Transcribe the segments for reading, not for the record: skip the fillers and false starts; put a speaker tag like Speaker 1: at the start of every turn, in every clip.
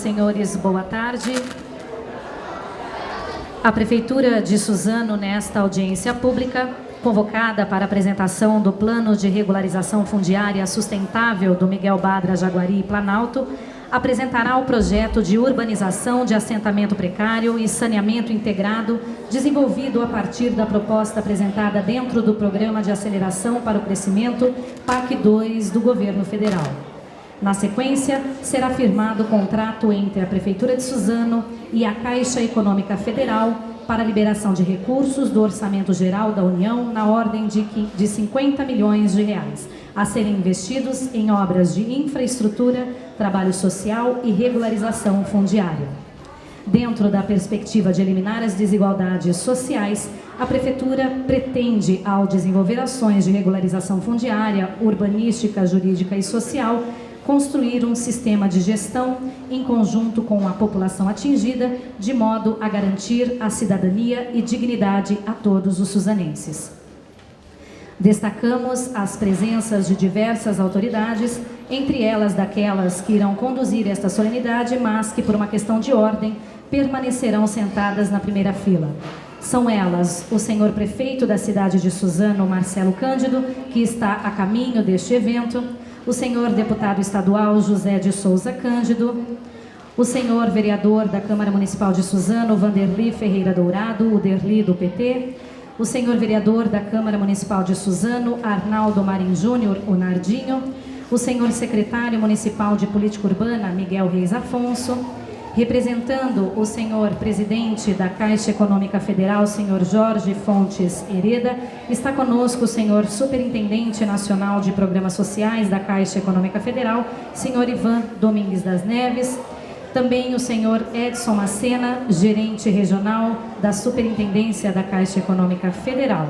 Speaker 1: senhores, boa tarde. A Prefeitura de Suzano, nesta audiência pública, convocada para apresentação do Plano de Regularização Fundiária Sustentável do Miguel Badra, Jaguari e Planalto, apresentará o projeto de urbanização de assentamento precário e saneamento integrado, desenvolvido a partir da proposta apresentada dentro do Programa de Aceleração para o Crescimento, PAC 2, do Governo Federal. Na sequência, será firmado o contrato entre a Prefeitura de Suzano e a Caixa Econômica Federal para a liberação de recursos do Orçamento Geral da União na ordem de 50 milhões de reais, a serem investidos em obras de infraestrutura, trabalho social e regularização fundiária. Dentro da perspectiva de eliminar as desigualdades sociais, a Prefeitura pretende, ao desenvolver ações de regularização fundiária, urbanística, jurídica e social, construir um sistema de gestão em conjunto com a população atingida, de modo a garantir a cidadania e dignidade a todos os suzanenses. Destacamos as presenças de diversas autoridades, entre elas daquelas que irão conduzir esta solenidade, mas que, por uma questão de ordem, permanecerão sentadas na primeira fila. São elas o senhor prefeito da cidade de Suzano, Marcelo Cândido, que está a caminho deste evento, o senhor deputado estadual José de Souza Cândido, o senhor vereador da Câmara Municipal de Suzano, Vanderly Ferreira Dourado, o Derli do PT, o senhor vereador da Câmara Municipal de Suzano, Arnaldo Marim Júnior, o Nardinho, o senhor secretário municipal de Política Urbana, Miguel Reis Afonso, representando o senhor presidente da Caixa Econômica Federal, senhor Jorge Fontes Hereda, está conosco o senhor superintendente nacional de programas sociais da Caixa Econômica Federal, senhor Ivan Domingues das Neves, também o senhor Edson Macena, gerente regional da Superintendência da Caixa Econômica Federal.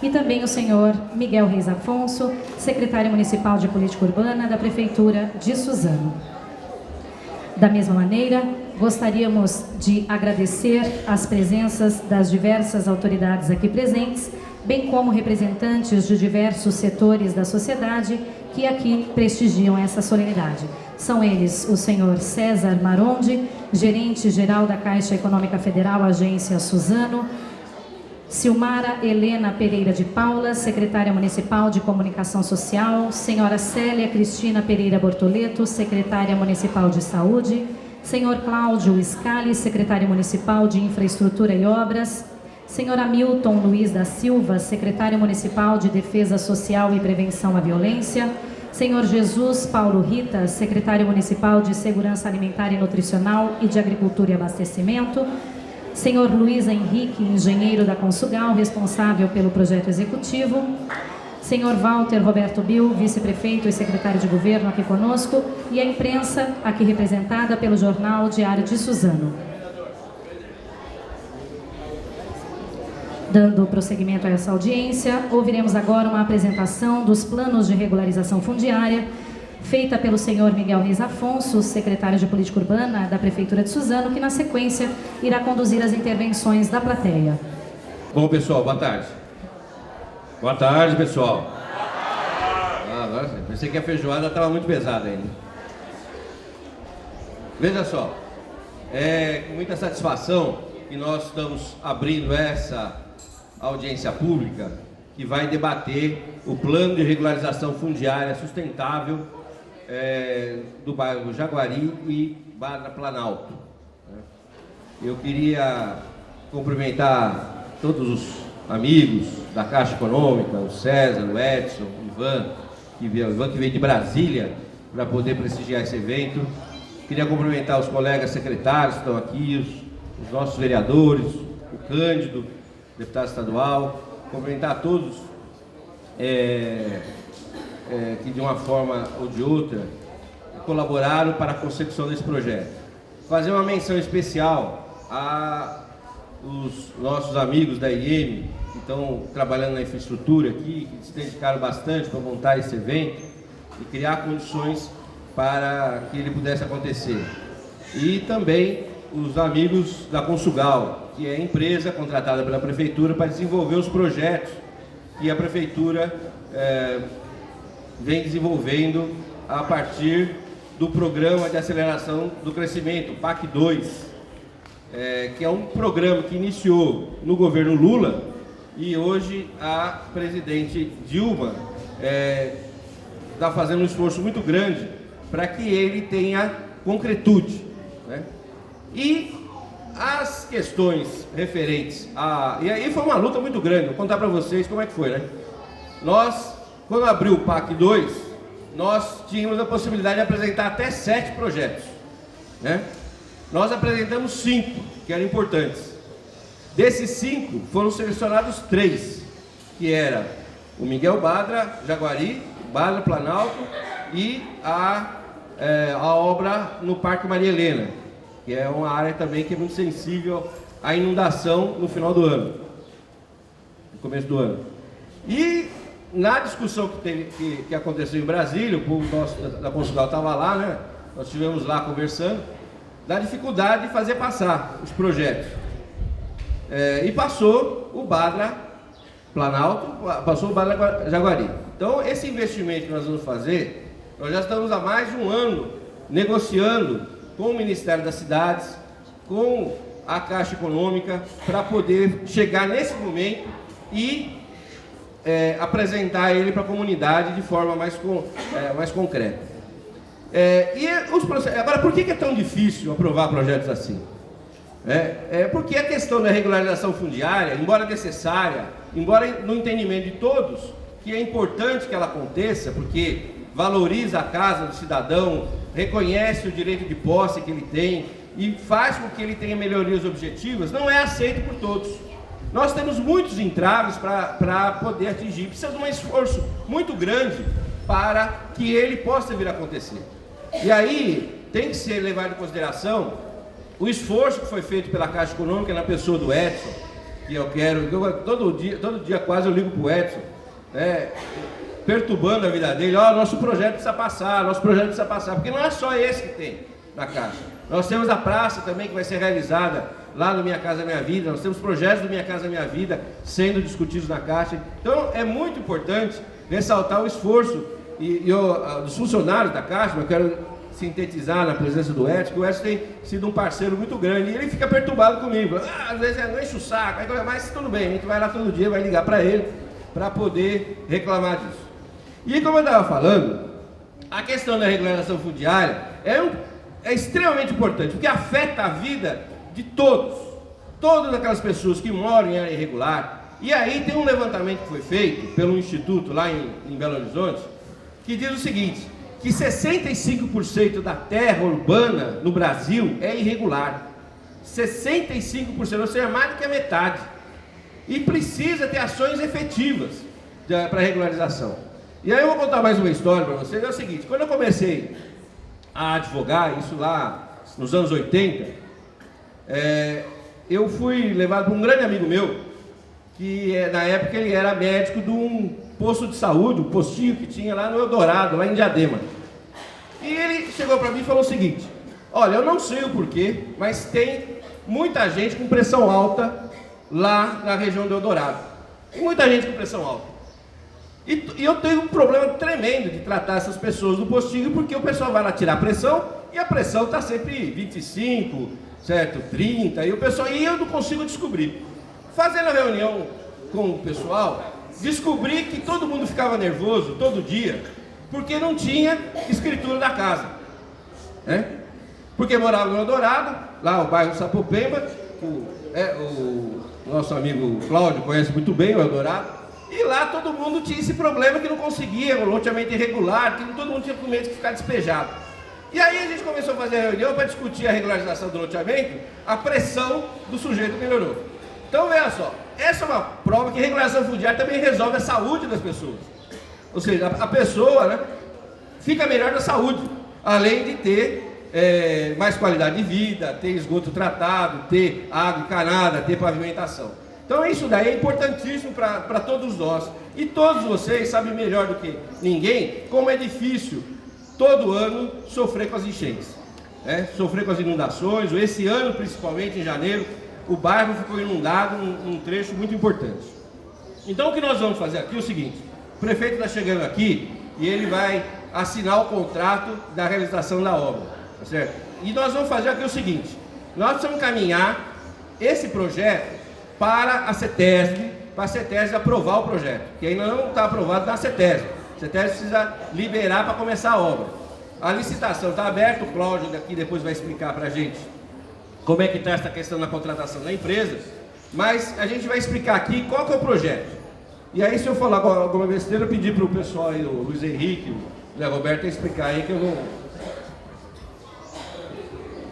Speaker 1: E também o senhor Miguel Reis Afonso, secretário municipal de Política Urbana da Prefeitura de Suzano. Da mesma maneira, gostaríamos de agradecer as presenças das diversas autoridades aqui presentes, bem como representantes de diversos setores da sociedade que aqui prestigiam essa solenidade. São eles o senhor César Maronde, gerente-geral da Caixa Econômica Federal, Agência Suzano, Silmara Helena Pereira de Paula, secretária municipal de Comunicação Social, senhora Célia Cristina Pereira Bortoleto, secretária municipal de Saúde, senhor Cláudio Scali, secretário municipal de Infraestrutura e Obras, senhor Hamilton Luiz da Silva, secretário municipal de Defesa Social e Prevenção à Violência, senhor Jesus Paulo Rita, secretário municipal de Segurança Alimentar e Nutricional e de Agricultura e Abastecimento, senhor Luiz Henrique, engenheiro da Consugal, responsável pelo projeto executivo, senhor Walter Roberto Bill, vice-prefeito e secretário de governo aqui conosco, e a imprensa aqui representada pelo Jornal Diário de Suzano. Dando prosseguimento a essa audiência, ouviremos agora uma apresentação dos planos de regularização fundiária, feita pelo senhor Miguel Reis Afonso, secretário de Política Urbana da Prefeitura de Suzano, que na sequência irá conduzir as intervenções da plateia.
Speaker 2: Bom, pessoal, boa tarde. Boa tarde, pessoal. Agora pensei que a feijoada estava muito pesada ainda. Veja só, é com muita satisfação que nós estamos abrindo essa audiência pública que vai debater o plano de regularização fundiária sustentável do bairro Jaguari e Badra Planalto. Eu queria cumprimentar todos os amigos da Caixa Econômica, o César, o Edson, o Ivan que veio de Brasília para poder prestigiar esse evento. Queria cumprimentar os colegas secretários que estão aqui, os nossos vereadores, o Cândido, deputado estadual, cumprimentar a todos que de uma forma ou de outra colaboraram para a consecução desse projeto. Fazer uma menção especial aos nossos amigos da IEM, que estão trabalhando na infraestrutura aqui, que se dedicaram bastante para montar esse evento e criar condições para que ele pudesse acontecer. E também os amigos da Consugal, que é a empresa contratada pela Prefeitura para desenvolver os projetos que a Prefeitura vem desenvolvendo a partir do Programa de Aceleração do Crescimento, PAC 2, que é um programa que iniciou no governo Lula e hoje a presidente Dilma está fazendo um esforço muito grande para que ele tenha concretude, né? E as questões referentes a... E aí foi uma luta muito grande, vou contar para vocês como é que foi, né? Nós, quando abriu o PAC 2, nós tínhamos a possibilidade de apresentar até 7 projetos, né? Nós apresentamos 5, que eram importantes. Desses 5, foram selecionados 3, que era o Miguel Badra, Jaguari, Badra Planalto e a obra no Parque Maria Helena, que é uma área também que é muito sensível à inundação no final do ano, no começo do ano. E na discussão que aconteceu em Brasília, o povo nosso da Consugal estava lá, né? Nós estivemos lá conversando, da dificuldade de fazer passar os projetos. E passou o Badra Planalto, passou o Badra Jaguari. Então, esse investimento que nós vamos fazer, nós já estamos há mais de um ano negociando com o Ministério das Cidades, com a Caixa Econômica, para poder chegar nesse momento e apresentar ele para a comunidade de forma mais concreta. Agora, por que é tão difícil aprovar projetos assim? Porque a questão da regularização fundiária, embora necessária, embora no entendimento de todos, que é importante que ela aconteça, porque valoriza a casa do cidadão, reconhece o direito de posse que ele tem e faz com que ele tenha melhorias objetivas, não é aceito por todos. Nós temos muitos entraves para poder atingir, precisa de um esforço muito grande para que ele possa vir a acontecer. E aí tem que ser levado em consideração o esforço que foi feito pela Caixa Econômica na pessoa do Edson, que todo dia quase eu ligo para o Edson, perturbando a vida dele, nosso projeto precisa passar, porque não é só esse que tem na Caixa. Nós temos a praça também que vai ser realizada lá no Minha Casa Minha Vida, nós temos projetos do Minha Casa Minha Vida sendo discutidos na Caixa. Então é muito importante ressaltar o esforço dos funcionários da Caixa. Eu quero sintetizar na presença do Edson, que o Edson tem sido um parceiro muito grande, e ele fica perturbado comigo, às vezes não enche o saco, mas tudo bem, a gente vai lá todo dia, vai ligar para ele, para poder reclamar disso. E como eu estava falando, a questão da regularização fundiária é extremamente importante, porque afeta a vida de todas aquelas pessoas que moram em área irregular. E aí tem um levantamento que foi feito pelo Instituto lá em Belo Horizonte, que diz o seguinte, que 65% da terra urbana no Brasil é irregular. 65%, ou seja, mais do que a metade. E precisa ter ações efetivas para regularização. E aí eu vou contar mais uma história para vocês. É o seguinte, quando eu comecei a advogar, isso lá nos anos 80, eu fui levado por um grande amigo meu, que na época ele era médico de um posto de saúde, um postinho que tinha lá no Eldorado, lá em Diadema. E ele chegou para mim e falou o seguinte, olha, eu não sei o porquê, mas tem muita gente com pressão alta lá na região do Eldorado. Tem muita gente com pressão alta. E eu tenho um problema tremendo de tratar essas pessoas do postinho, porque o pessoal vai lá tirar a pressão, e a pressão está sempre 25, certo? 30, e eu não consigo descobrir. Fazendo a reunião com o pessoal, descobri que todo mundo ficava nervoso todo dia, porque não tinha escritura da casa, porque morava no Eldorado, lá o bairro Sapopemba, o nosso amigo Cláudio conhece muito bem o Eldorado, e lá todo mundo tinha esse problema que não conseguia, o loteamento irregular, que todo mundo tinha com medo de ficar despejado. E aí a gente começou a fazer a reunião para discutir a regularização do loteamento, a pressão do sujeito melhorou. Então veja só, essa é uma prova que a regularização fundiária também resolve a saúde das pessoas. Ou seja, a pessoa fica melhor na saúde, além de ter mais qualidade de vida, ter esgoto tratado, ter água encanada, ter pavimentação. Então isso daí é importantíssimo para todos nós. E todos vocês sabem melhor do que ninguém como é difícil todo ano sofrer com as enchentes, sofrer com as inundações. Esse ano, principalmente em janeiro, o bairro ficou inundado num trecho muito importante. Então o que nós vamos fazer aqui é o seguinte, o prefeito está chegando aqui e ele vai assinar o contrato da realização da obra, tá certo? E nós vamos fazer aqui o seguinte, nós precisamos caminhar esse projeto para a CETESB, para a CETESB aprovar o projeto, que ainda não está aprovado na CETESB. A CETESB precisa liberar para começar a obra. A licitação está aberta, o Cláudio daqui depois vai explicar para a gente como é que está essa questão da contratação da empresa, mas a gente vai explicar aqui qual que é o projeto. E aí, se eu falar alguma besteira, eu pedir para o pessoal aí, o Luiz Henrique, o Zé Roberto, explicar aí que eu não...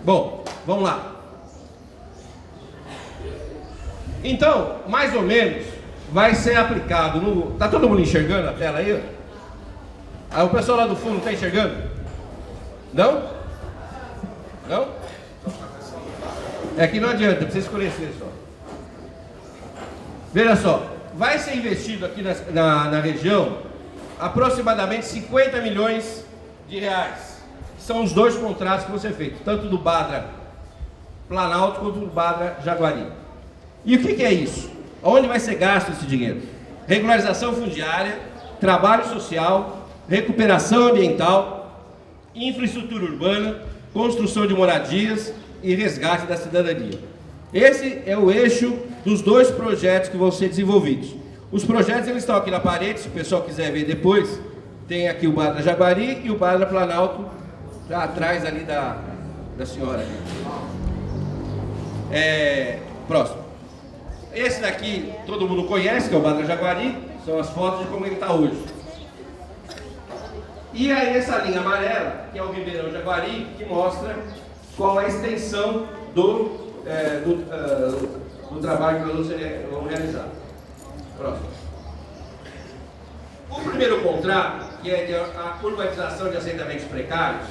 Speaker 2: Bom, vamos lá. Então, mais ou menos, vai ser aplicado no... Tá todo mundo enxergando a tela aí? Aí o pessoal lá do fundo está enxergando? Não? Não? É que não adianta, precisa escurecer só. Veja só, vai ser investido aqui na região aproximadamente 50 milhões de reais. São os dois contratos que vão ser feitos, tanto do Badra Planalto quanto do Badra Jaguari. E o que é isso? Onde vai ser gasto esse dinheiro? Regularização fundiária, trabalho social, recuperação ambiental, infraestrutura urbana, construção de moradias e resgate da cidadania. Esse é o eixo dos dois projetos que vão ser desenvolvidos. Os projetos eles estão aqui na parede, se o pessoal quiser ver depois, tem aqui o Badra Jaguari e o Badra Planalto, tá atrás ali da senhora. Próximo. Esse daqui todo mundo conhece, que é o Badra Jaguari, são as fotos de como ele está hoje. E aí essa linha amarela, que é o Ribeirão Jaguari, que mostra qual é a extensão do trabalho que nós vamos realizar. Próximo. O primeiro contrato, que é a urbanização de assentamentos precários,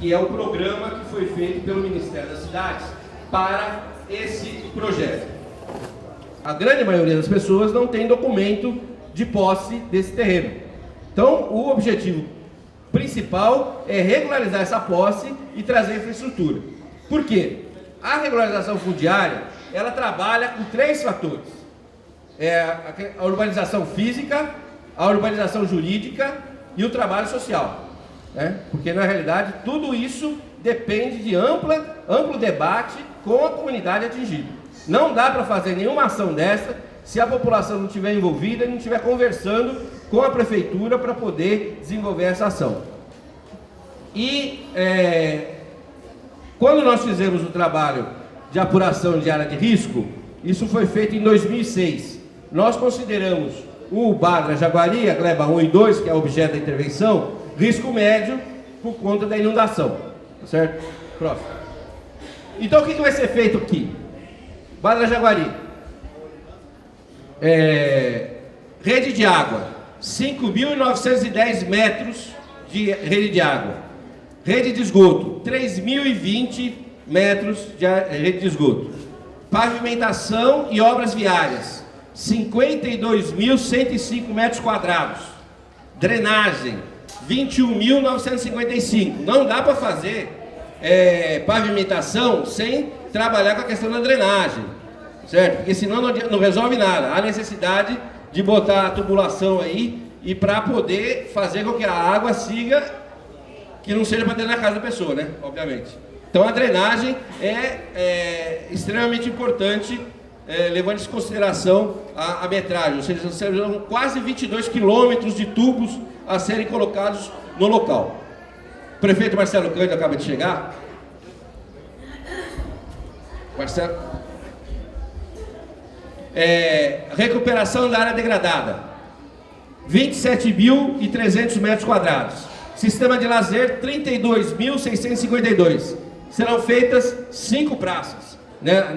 Speaker 2: que é o programa que foi feito pelo Ministério das Cidades para esse projeto. A grande maioria das pessoas não tem documento de posse desse terreno. Então, o objetivo principal é regularizar essa posse e trazer infraestrutura. Por quê? A regularização fundiária, ela trabalha com três fatores. A urbanização física, a urbanização jurídica e o trabalho social. Né? Porque, na realidade, tudo isso depende de amplo debate com a comunidade atingida. Não dá para fazer nenhuma ação dessa se a população não estiver envolvida e não estiver conversando com a prefeitura para poder desenvolver essa ação. E quando nós fizemos o trabalho de apuração de área de risco, isso foi feito em 2006. Nós consideramos o Badra Jaguari, a gleba 1 e 2, que é objeto da intervenção, risco médio por conta da inundação. Certo? Próximo. Então o que vai ser feito aqui? Badra Jaguari. Rede de água. 5.910 metros de rede de água. Rede de esgoto. 3.020 metros de rede de esgoto. Pavimentação e obras viárias. 52.105 metros quadrados. Drenagem. 21.955. Não dá para fazer pavimentação sem trabalhar com a questão da drenagem, certo? Porque senão não resolve nada. Há necessidade de botar a tubulação aí e para poder fazer com que a água siga, que não seja para dentro da casa da pessoa, né? Obviamente. Então a drenagem é extremamente importante, levando em consideração a metragem, ou seja, são quase 22 quilômetros de tubos a serem colocados no local. O prefeito Marcelo Cândido acaba de chegar. Marcelo. Recuperação da área degradada. 27.300 metros quadrados. Sistema de lazer, 32.652. Serão feitas 5 praças, né,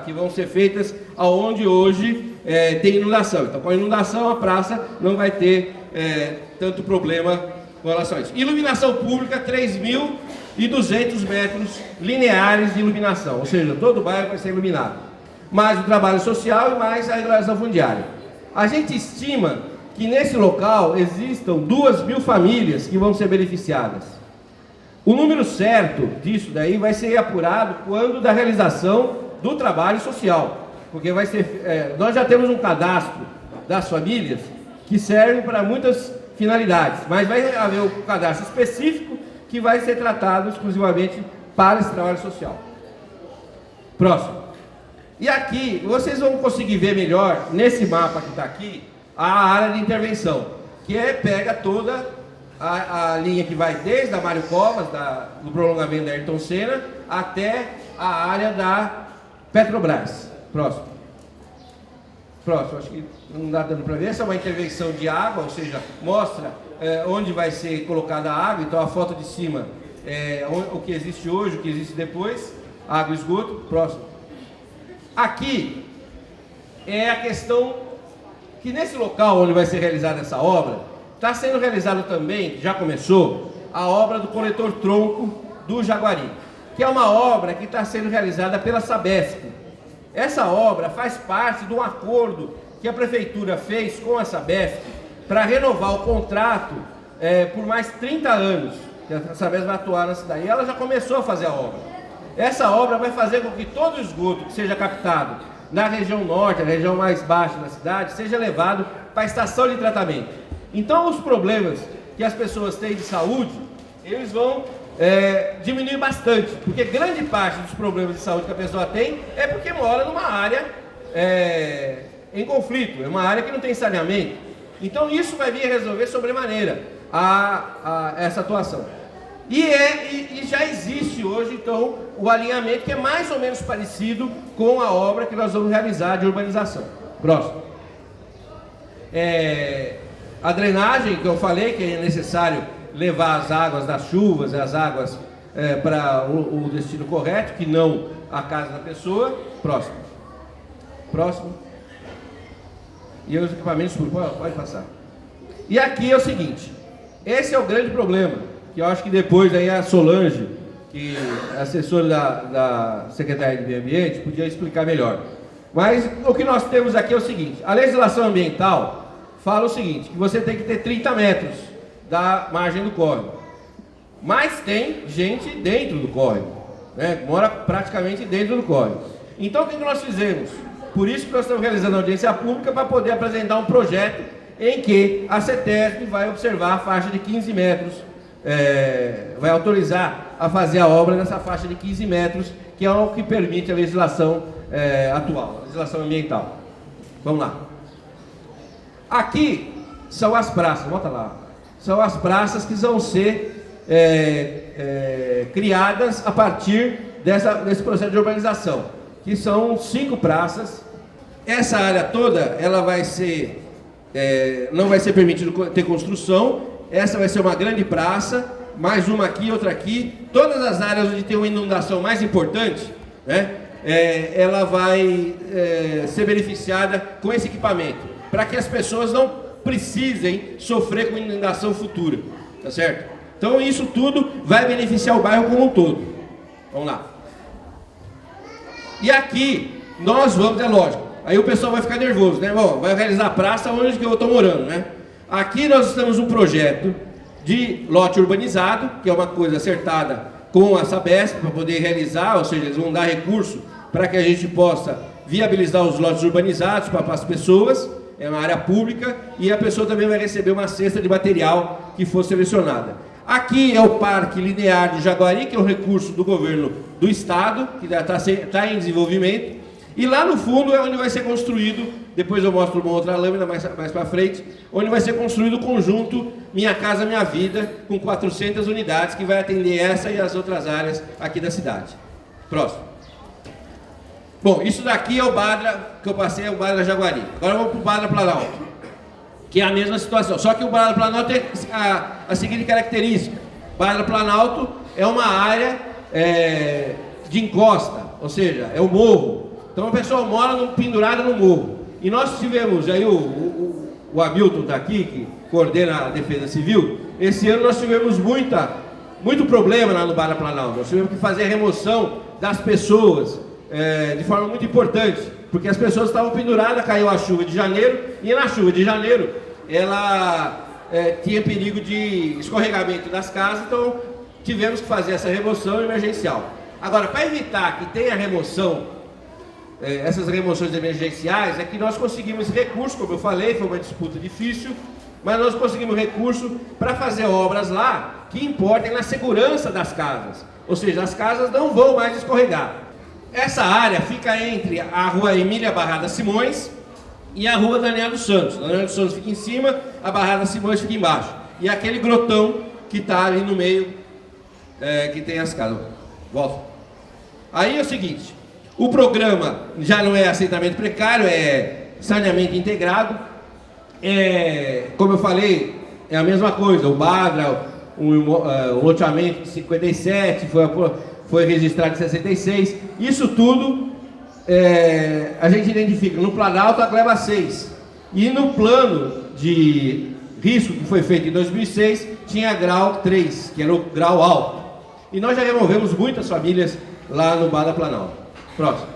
Speaker 2: que vão ser feitas aonde hoje tem inundação. Então, com a inundação, a praça não vai ter tanto problema com relação a isso. Iluminação pública, 3.200 metros lineares de iluminação, ou seja, todo o bairro vai ser iluminado. Mais o trabalho social e mais a regularização fundiária. A gente estima que nesse local existam 2.000 famílias que vão ser beneficiadas. O número certo disso daí vai ser apurado quando da realização do trabalho social, porque vai ser, nós já temos um cadastro das famílias que serve para muitas finalidades, mas vai haver um cadastro específico que vai ser tratado exclusivamente para esse trabalho social. Próximo. E aqui, vocês vão conseguir ver melhor, nesse mapa que está aqui, a área de intervenção, que pega toda a linha que vai desde a Mário Covas, do prolongamento da Ayrton Senna, até a área da Petrobras. Próximo. Próximo, acho que não dá dando para ver. Essa é uma intervenção de água, ou seja, mostra onde vai ser colocada a água. Então a foto de cima é o que existe hoje, o que existe depois, água e esgoto. Próximo. Aqui é a questão que nesse local onde vai ser realizada essa obra, está sendo realizado também, já começou, a obra do coletor tronco do Jaguari, que é uma obra que está sendo realizada pela Sabesp. Essa obra faz parte de um acordo que a Prefeitura fez com a Sabesp para renovar o contrato por mais 30 anos, que a Sabesp vai atuar na cidade. E ela já começou a fazer a obra. Essa obra vai fazer com que todo o esgoto que seja captado na região norte, a região mais baixa da cidade, seja levado para a estação de tratamento. Então os problemas que as pessoas têm de saúde, eles vão diminuir bastante, porque grande parte dos problemas de saúde que a pessoa tem é porque mora numa área em conflito, é uma área que não tem saneamento. Então isso vai vir a resolver sobremaneira essa atuação. E já existe hoje, então, o alinhamento que é mais ou menos parecido com a obra que nós vamos realizar de urbanização. Próximo. A drenagem, que eu falei que é necessário levar as águas das chuvas, as águas para o destino correto, que não a casa da pessoa. Próximo. Próximo. E os equipamentos, pode passar. E aqui é o seguinte, esse é o grande problema, que eu acho que depois aí a Solange, que é assessora da Secretaria de Meio Ambiente, podia explicar melhor. Mas o que nós temos aqui é o seguinte, a legislação ambiental fala o seguinte, que você tem que ter 30 metros da margem do córrego. Mas tem gente dentro do córrego, né? Mora praticamente dentro do córrego. Então o que nós fizemos? Por isso que nós estamos realizando a audiência pública para poder apresentar um projeto em que a CETESB vai observar a faixa de 15 metros, vai autorizar a fazer a obra nessa faixa de 15 metros, que é o que permite a legislação atual, a legislação ambiental. Vamos lá. Aqui são as praças, volta lá. São as praças que vão ser criadas a partir desse processo de urbanização, que são 5 praças. Essa área toda, ela vai ser, não vai ser permitido ter construção. Essa vai ser uma grande praça, mais uma aqui, outra aqui. Todas as áreas onde tem uma inundação mais importante, né, ela vai ser beneficiada com esse equipamento, para que as pessoas não precisem sofrer com inundação futura, tá certo? Então isso tudo vai beneficiar o bairro como um todo. Vamos lá. E aqui nós vamos, é lógico, aí o pessoal vai ficar nervoso, né? Bom, vai realizar a praça onde que eu estou morando, né? Aqui nós temos um projeto de lote urbanizado, que é uma coisa acertada com a Sabesp para poder realizar, ou seja, eles vão dar recurso para que a gente possa viabilizar os lotes urbanizados para as pessoas, é uma área pública, e a pessoa também vai receber uma cesta de material que for selecionada. Aqui é o Parque Linear de Jaguari, que é um recurso do governo do estado, que está em desenvolvimento, e lá no fundo é onde vai ser construído, depois eu mostro uma outra lâmina mais para frente, onde vai ser construído o conjunto Minha Casa Minha Vida, com 400 unidades, que vai atender essa e as outras áreas aqui da cidade. Próximo. Bom, isso daqui é o Badra, que eu passei, é o Badra Jaguari. Agora vamos para o Badra Planalto, que é a mesma situação, só que o Badra Planalto tem a seguinte característica. Badra Planalto é uma área de encosta, ou seja, é o morro. Então a pessoa mora pendurada no morro. E nós tivemos, aí o Hamilton está aqui, que coordena a Defesa Civil, esse ano nós tivemos muito problema lá no Badra Planalto. Nós tivemos que fazer a remoção das pessoas de forma muito importante, porque as pessoas estavam penduradas, caiu a chuva de janeiro, e na chuva de janeiro ela tinha perigo de escorregamento das casas, então tivemos que fazer essa remoção emergencial. Agora, para evitar que tenha remoção, essas remoções emergenciais, é que nós conseguimos recursos, como eu falei, foi uma disputa difícil, mas nós conseguimos recurso para fazer obras lá que importem na segurança das casas. Ou seja, as casas não vão mais escorregar. Essa área fica entre a rua Emília Barrada Simões e a rua Daniel dos Santos. A Daniel dos Santos fica em cima, a Barrada Simões fica embaixo. E aquele grotão que está ali no meio, que tem as casas. Volta. Aí é o seguinte, o programa já não é assentamento precário, é saneamento integrado. Como eu falei, é a mesma coisa. O Badra, um loteamento de 57, foi registrado em 66. Isso tudo a gente identifica no Planalto a gleba 6. E no plano de risco que foi feito em 2006, tinha grau 3, que era o grau alto. E nós já removemos muitas famílias lá no Badra Planalto. Próximo.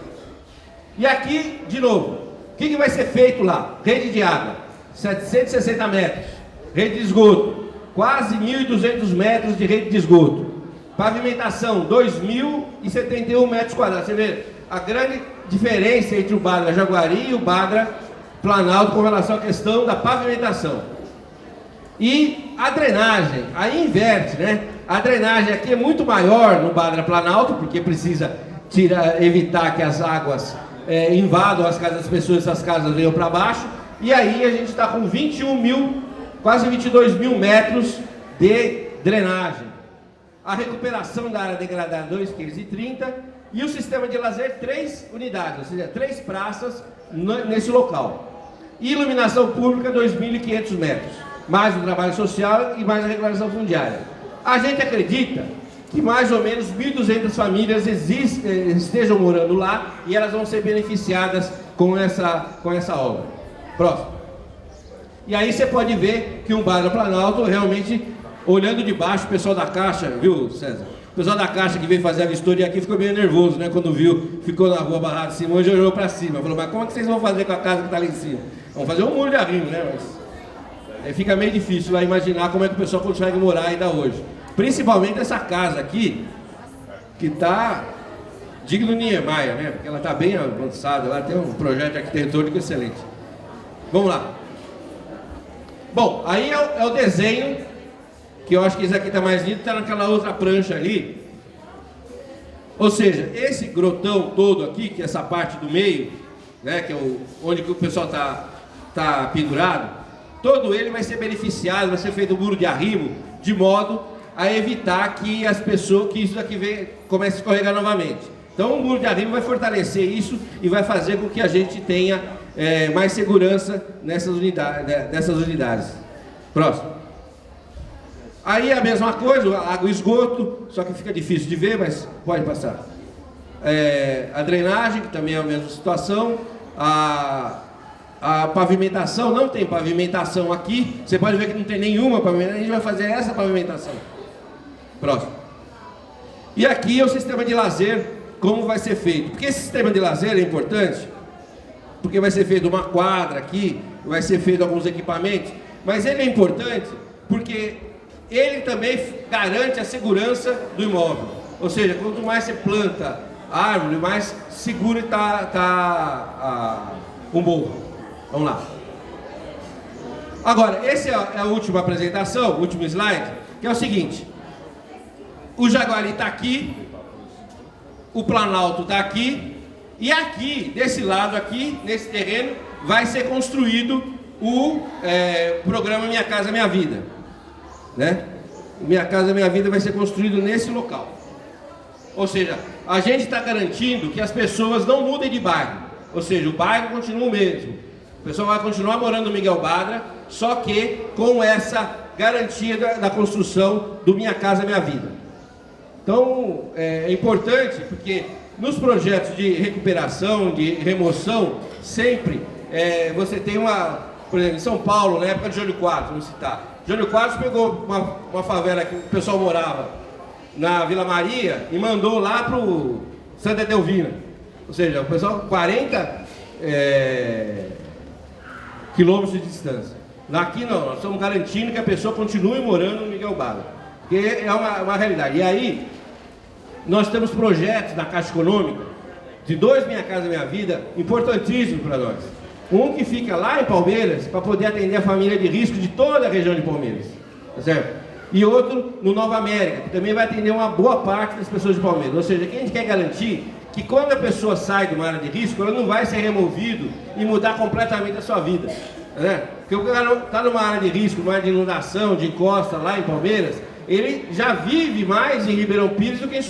Speaker 2: E aqui, de novo, o que vai ser feito lá? Rede de água, 760 metros. Rede de esgoto, quase 1.200 metros de rede de esgoto. Pavimentação, 2.071 metros quadrados. Você vê a grande diferença entre o Badra Jaguari e o Badra Planalto com relação à questão da pavimentação. E a drenagem, aí inverte, né? A drenagem aqui é muito maior no Badra Planalto, porque precisa evitar que as águas invadam as casas das pessoas, essas casas venham para baixo. E aí a gente está com 21 mil, quase 22 mil metros de drenagem. A recuperação da área degradada 2,30 km e o sistema de lazer 3 unidades, ou seja, 3 praças nesse local. E iluminação pública 2.500 metros, mais o trabalho social e mais a regularização fundiária. A gente acredita que mais ou menos 1.200 famílias estejam morando lá e elas vão ser beneficiadas com essa obra. Próximo. E aí você pode ver que um Badra Planalto realmente, olhando de baixo, o pessoal da Caixa, viu, César? O pessoal da Caixa que veio fazer a vistoria aqui ficou meio nervoso, né? Quando viu, ficou na rua Barrada Simões e olhou para cima. Falou, mas como é que vocês vão fazer com a casa que está lá em cima? Vamos fazer um muro de arrimo, né? Mas fica meio difícil lá imaginar como é que o pessoal consegue morar ainda hoje. Principalmente essa casa aqui, que está digno de Niemeyer, né? Porque ela está bem avançada, ela tem um projeto arquitetônico excelente. Vamos lá. Bom, aí é o desenho, que eu acho que esse aqui está mais lindo, está naquela outra prancha ali. Ou seja, esse grotão todo aqui, que é essa parte do meio, né, que é onde que o pessoal tá pendurado, todo ele vai ser beneficiado, vai ser feito um muro de arrimo, de modo a evitar que isso aqui comece a escorregar novamente. Então o muro de arrimo vai fortalecer isso e vai fazer com que a gente tenha mais segurança dessas unidades. Próximo. Aí a mesma coisa, água e esgoto, só que fica difícil de ver, mas pode passar. A drenagem, que também é a mesma situação. A pavimentação, não tem pavimentação aqui. Você pode ver que não tem nenhuma pavimentação. A gente vai fazer essa pavimentação. Próximo. E aqui é o sistema de lazer, como vai ser feito. Porque esse sistema de lazer é importante, porque vai ser feito uma quadra aqui, vai ser feito alguns equipamentos, mas ele é importante porque ele também garante a segurança do imóvel. Ou seja, quanto mais você planta árvore, mais seguro está o morro. Vamos lá. Agora, essa é a última apresentação, o último slide, que é o seguinte. O Jaguari está aqui, o Planalto está aqui, e aqui, desse lado aqui, nesse terreno, vai ser construído o programa Minha Casa Minha Vida, né? Minha Casa Minha Vida vai ser construído nesse local. Ou seja, a gente está garantindo que as pessoas não mudem de bairro, ou seja, o bairro continua o mesmo. O pessoal vai continuar morando no Miguel Badra, só que com essa garantia da construção do Minha Casa Minha Vida. Então, é importante porque nos projetos de recuperação, de remoção, sempre você tem por exemplo, em São Paulo, na época de Jânio Quadros, vamos citar. Jânio Quadros pegou uma favela que o pessoal morava na Vila Maria e mandou lá para o Santa Edelvina. Ou seja, o pessoal 40 quilômetros de distância. Aqui não, nós estamos garantindo que a pessoa continue morando no Miguel Badra, porque é uma realidade. E aí, nós temos projetos da Caixa Econômica, de 2 Minha Casa Minha Vida, importantíssimos para nós. Um que fica lá em Palmeiras para poder atender a família de risco de toda a região de Palmeiras, tá certo? E outro no Nova América, que também vai atender uma boa parte das pessoas de Palmeiras. Ou seja, que a gente quer garantir que quando a pessoa sai de uma área de risco, ela não vai ser removido e mudar completamente a sua vida, né? Porque o cara está numa área de risco, numa área de inundação, de encosta lá em Palmeiras, ele já vive mais em Ribeirão Pires do que em